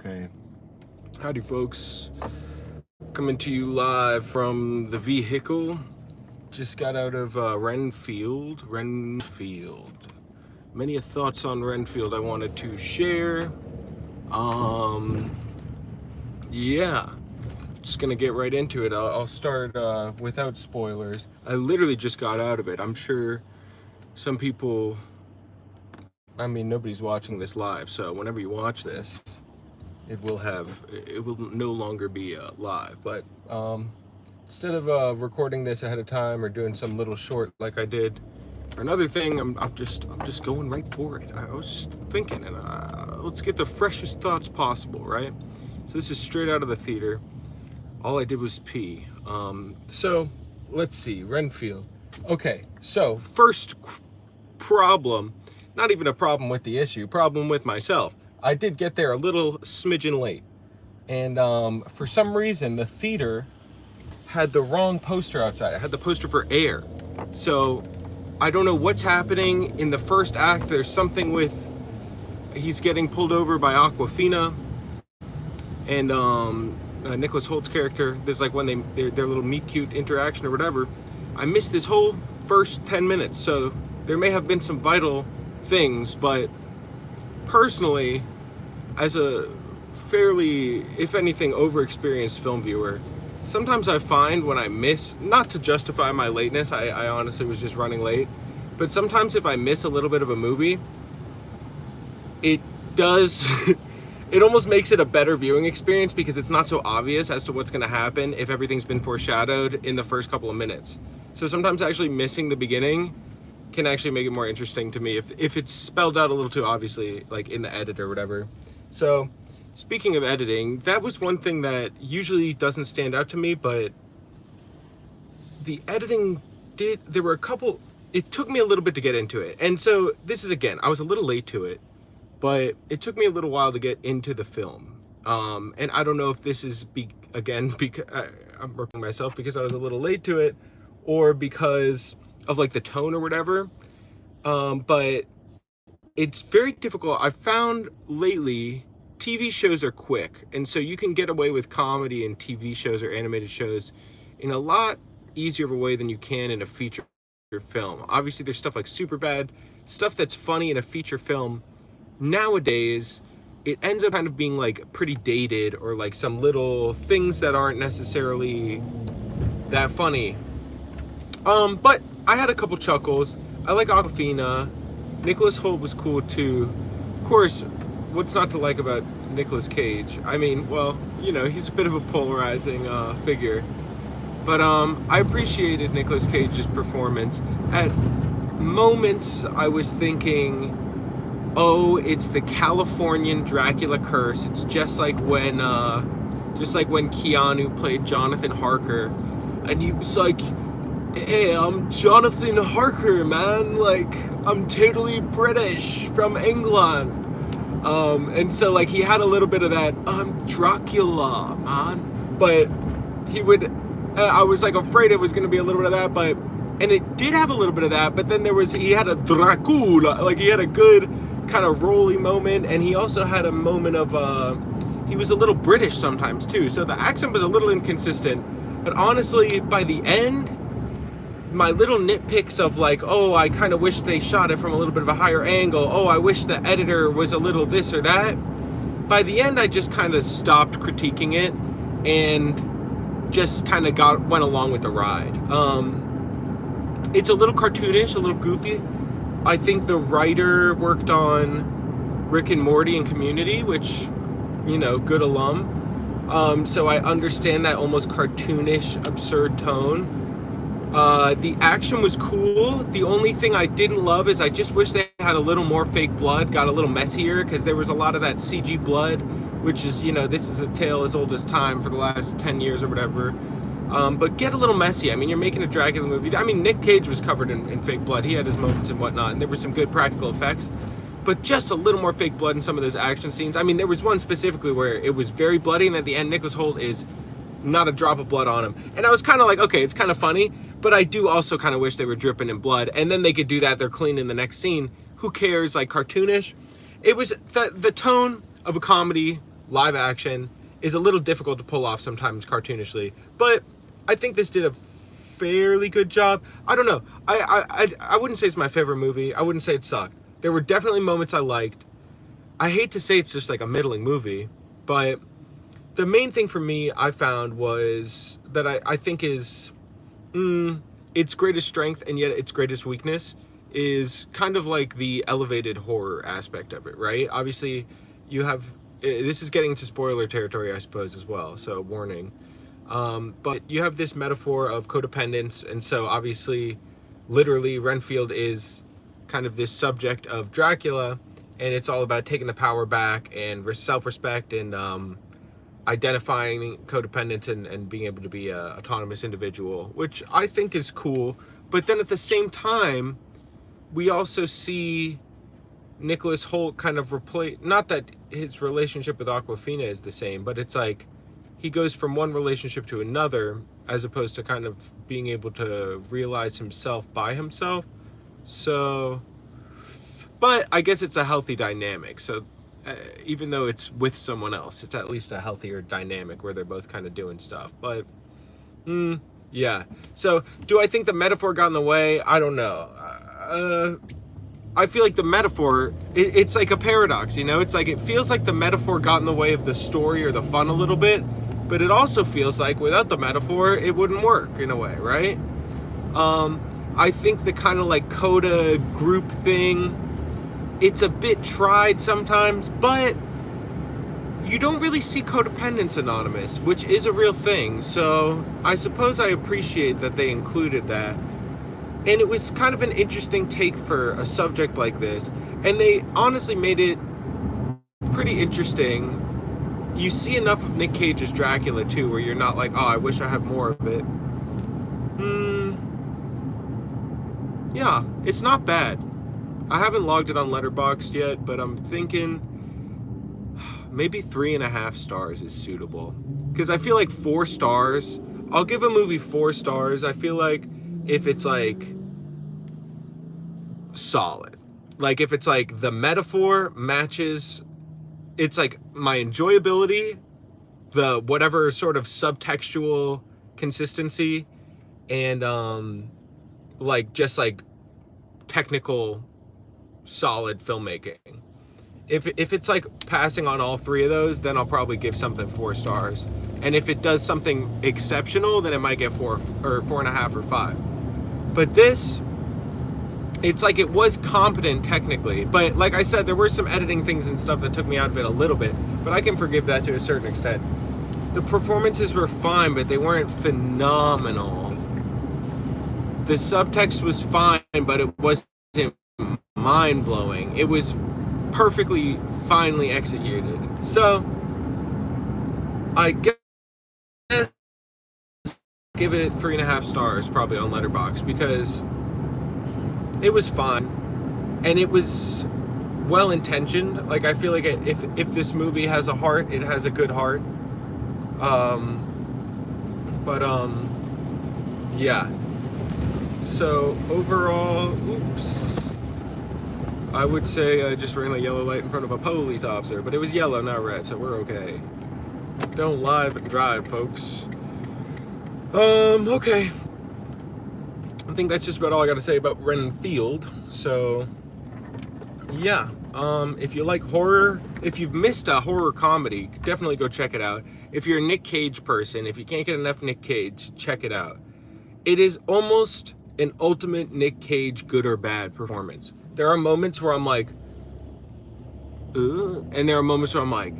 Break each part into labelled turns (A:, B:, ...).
A: Okay. Howdy, folks. Coming to you live from the vehicle. Just got out of Renfield. Many thoughts on Renfield I wanted to share. Yeah. Just gonna get right into it. I'll start without spoilers. I literally just got out of it. I'm sure some people, I mean, nobody's watching this live, so whenever you watch this, it will no longer be live. But instead of recording this ahead of time or doing some little short like I did, or another thing, I'm just going right for it. I was just thinking, and let's get the freshest thoughts possible, right? So this is straight out of the theater. All I did was pee. So let's see, Renfield. Okay, so first problem, not even a problem with the issue, problem with myself. I did get there a little smidgen late. And for some reason, the theater had the wrong poster outside. I had the poster for Air. So I don't know what's happening in the first act. There's something with, he's getting pulled over by Aquafina and Nicholas Holt's character. There's like when their little meet cute interaction or whatever. I missed this whole first 10 minutes. So there may have been some vital things, but personally, as a fairly, if anything, overexperienced film viewer, sometimes I find when I miss, not to justify my lateness, I honestly was just running late, but sometimes if I miss a little bit of a movie, it does, it almost makes it a better viewing experience because it's not so obvious as to what's going to happen if everything's been foreshadowed in the first couple of minutes. So sometimes actually missing the beginning can actually make it more interesting to me if it's spelled out a little too obviously, like in the edit or whatever. So speaking of editing, that was one thing that usually doesn't stand out to me, but the editing did. There were a couple, it took me a little bit to get into it. And so this is, again, I was a little late to it, but it took me a little while to get into the film. And I don't know if this is, because I'm working myself because I was a little late to it, or because of like the tone or whatever. But it's very difficult. I've found lately TV shows are quick, and so you can get away with comedy in TV shows or animated shows in a lot easier of a way than you can in a feature film. Obviously there's stuff like Superbad, stuff that's funny in a feature film. Nowadays it ends up kind of being like pretty dated, or like some little things that aren't necessarily that funny. But I had a couple chuckles. I like Aquafina. Nicholas Hoult was cool too. Of course, what's not to like about Nicolas Cage? I mean, well, you know, he's a bit of a polarizing figure. But I appreciated Nicolas Cage's performance. At moments, I was thinking, oh, it's the Californian Dracula curse. It's just like when Keanu played Jonathan Harker, and he was like, hey, I'm Jonathan Harker, man. Like, I'm totally British from England. And so, like, he had a little bit of that, I'm Dracula, man. But he would, I was, like, afraid it was going to be a little bit of that, but, and it did have a little bit of that, but then he had a Dracula, like, he had a good kind of rolly moment, and he also had a moment of, he was a little British sometimes, too. So the accent was a little inconsistent, but honestly, by the end, my little nitpicks of like, oh, I kind of wish they shot it from a little bit of a higher angle, oh, I wish the editor was a little this or that, by the end I just kind of stopped critiquing it and just kind of went along with the ride. It's a little cartoonish, a little goofy. I think the writer worked on Rick and Morty and Community, which, you know, good alum. So I understand that almost cartoonish, absurd tone. The action was cool. The only thing I didn't love is I just wish they had a little more fake blood, got a little messier, because there was a lot of that CG blood, which is, you know, this is a tale as old as time for the last 10 years or whatever. But get a little messy. I mean, you're making a Dracula movie. I mean, Nick Cage was covered in fake blood. He had his moments and whatnot, and there were some good practical effects. But just a little more fake blood in some of those action scenes. I mean, there was one specifically where it was very bloody, and at the end, Nicholas Hoult is not a drop of blood on him. And I was kind of like, okay, it's kind of funny, but I do also kind of wish they were dripping in blood. And then they could do that, they're clean in the next scene. Who cares, like cartoonish. It was the tone of a comedy live action is a little difficult to pull off sometimes cartoonishly, but I think this did a fairly good job. I don't know. I wouldn't say it's my favorite movie. I wouldn't say it sucked. There were definitely moments I liked. I hate to say it's just like a middling movie, but the main thing for me I found was that I think is its greatest strength and yet its greatest weakness is kind of like the elevated horror aspect of it, right? Obviously, you have, this is getting into spoiler territory, I suppose, as well, so warning. But you have this metaphor of codependence, and so obviously, literally, Renfield is kind of this subject of Dracula, and it's all about taking the power back and self-respect and identifying codependence and being able to be an autonomous individual, which I think is cool. But then at the same time, we also see Nicholas Hoult kind of replace, not that his relationship with Awkwafina is the same, but it's like he goes from one relationship to another as opposed to kind of being able to realize himself by himself. So, but I guess it's a healthy dynamic. So even though it's with someone else, it's at least a healthier dynamic where they're both kind of doing stuff. But yeah. So do I think the metaphor got in the way? I don't know. I feel like the metaphor, it's like a paradox, you know? It's like, it feels like the metaphor got in the way of the story or the fun a little bit, but it also feels like without the metaphor, it wouldn't work in a way, right? I think the kind of like coda group thing, it's a bit tried sometimes, but you don't really see codependence anonymous, which is a real thing. So I suppose I appreciate that they included that. And it was kind of an interesting take for a subject like this. And they honestly made it pretty interesting. You see enough of Nick Cage's Dracula too, where you're not like, oh, I wish I had more of it. Yeah, it's not bad. I haven't logged it on Letterboxd yet, but I'm thinking maybe 3.5 stars is suitable. Because I feel like 4 stars, I'll give a movie 4 stars. I feel like if it's like solid, like if it's like the metaphor matches, it's like my enjoyability, the whatever sort of subtextual consistency, and like just like technical solid filmmaking. If it's like passing on all 3 of those, then I'll probably give something 4 stars. And if it does something exceptional, then it might get 4 or 4.5 or 5. But this, it's like it was competent technically, but like I said, there were some editing things and stuff that took me out of it a little bit, but I can forgive that to a certain extent. The performances were fine, but they weren't phenomenal. The subtext was fine, but it wasn't mind-blowing. It was perfectly finely executed. So I guess give it 3.5 stars probably on Letterboxd, because it was fun and it was well intentioned. Like I feel like if this movie has a heart, it has a good heart. Yeah. So overall, oops, I would say I just ran a yellow light in front of a police officer, but it was yellow, not red, so we're okay. Don't live and drive, folks. Okay. I think that's just about all I got to say about Renfield. So, yeah. If you like horror, if you've missed a horror comedy, definitely go check it out. If you're a Nick Cage person, if you can't get enough Nick Cage, check it out. It is almost an ultimate Nick Cage good or bad performance. There are moments where I'm like, ugh, and there are moments where I'm like,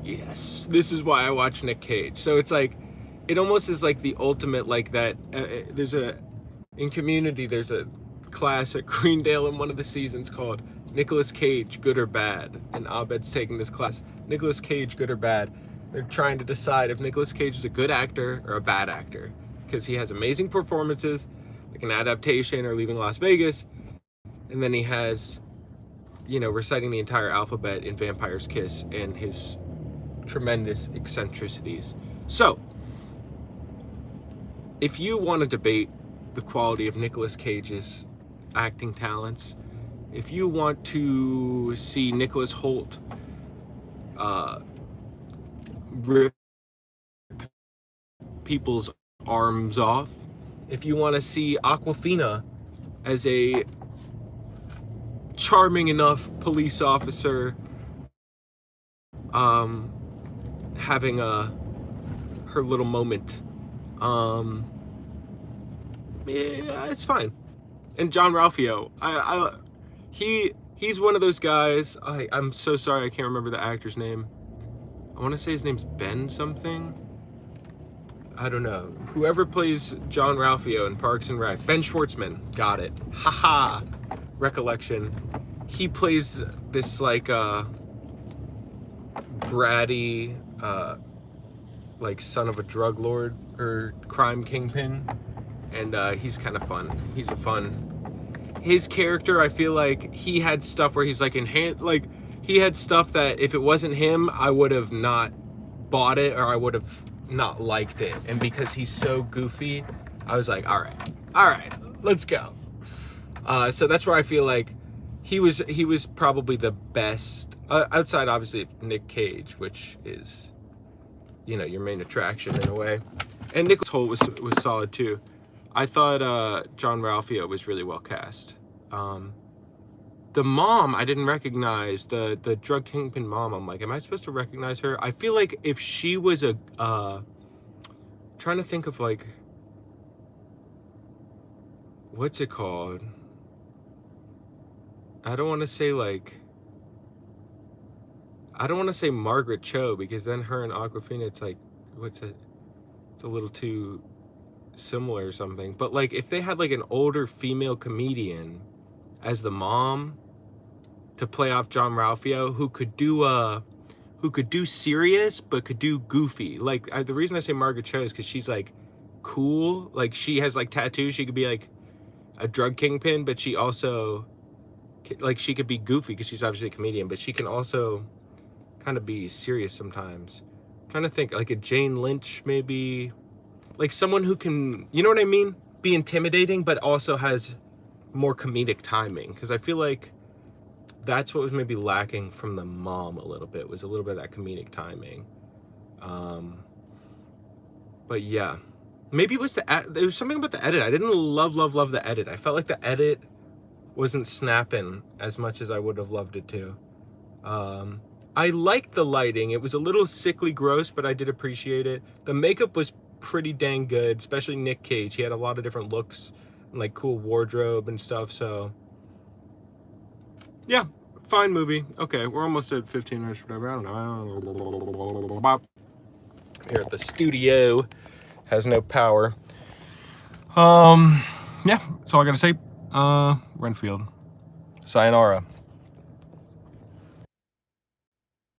A: yes, this is why I watch Nick Cage. So it's like, it almost is like the ultimate, like that, in Community, there's a class at Greendale in one of the seasons called Nicolas Cage, Good or Bad. And Abed's taking this class, Nicolas Cage, Good or Bad. They're trying to decide if Nicolas Cage is a good actor or a bad actor, because he has amazing performances, like an Adaptation or Leaving Las Vegas. And then he has, you know, reciting the entire alphabet in Vampire's Kiss and his tremendous eccentricities. So, if you want to debate the quality of Nicolas Cage's acting talents, if you want to see Nicholas Hoult rip people's arms off. If you want to see Aquafina as a charming enough police officer, having her little moment, yeah, it's fine. And John Ralphio, he's one of those guys. I'm so sorry, I can't remember the actor's name. I want to say his name's Ben something. I don't know. Whoever plays John Ralphio in Parks and Rec, Ben Schwartzman, got it. Haha, recollection. He plays this like bratty, like son of a drug lord or crime kingpin, and he's kind of fun. He's a fun. His character, I feel like he had stuff where he's like he had stuff that if it wasn't him, I would have not bought it or I would have not liked it. And because he's so goofy, I was like, all right, let's go. So that's where I feel like he was probably the best, outside obviously Nick Cage, which is, you know, your main attraction in a way. And Nicholas Hoult was solid too. I thought John Ralphio was really well cast. The mom, I didn't recognize, the drug kingpin mom. I'm like, am I supposed to recognize her? I feel like if she was trying to think of like, what's it called? I don't want to say Margaret Cho, because then her and Aquafina, it's like, it's a little too similar or something. But like if they had like an older female comedian as the mom to play off John Ralphio, who could do serious but could do goofy. Like the reason I say Margaret Cho is because she's like cool. Like she has like tattoos. She could be like a drug kingpin, but she also like she could be goofy because she's obviously a comedian, but she can also kind of be serious sometimes. I'm trying to think like a Jane Lynch maybe, like someone who can, you know what I mean, be intimidating but also has more comedic timing, because I feel like that's what was maybe lacking from the mom a little bit, was a little bit of that comedic timing. But yeah, maybe it was there was something about the edit. I didn't love the edit. I felt like the edit wasn't snapping as much as I would have loved it to. I liked the lighting. It was a little sickly gross, but I did appreciate it. The makeup was pretty dang good, especially Nick Cage. He had a lot of different looks and like cool wardrobe and stuff, so yeah, fine movie. Okay, we're almost at 15 minutes, whatever. I don't know. Here at the studio, has no power. Yeah, that's all I gotta say. Renfield. Sayonara.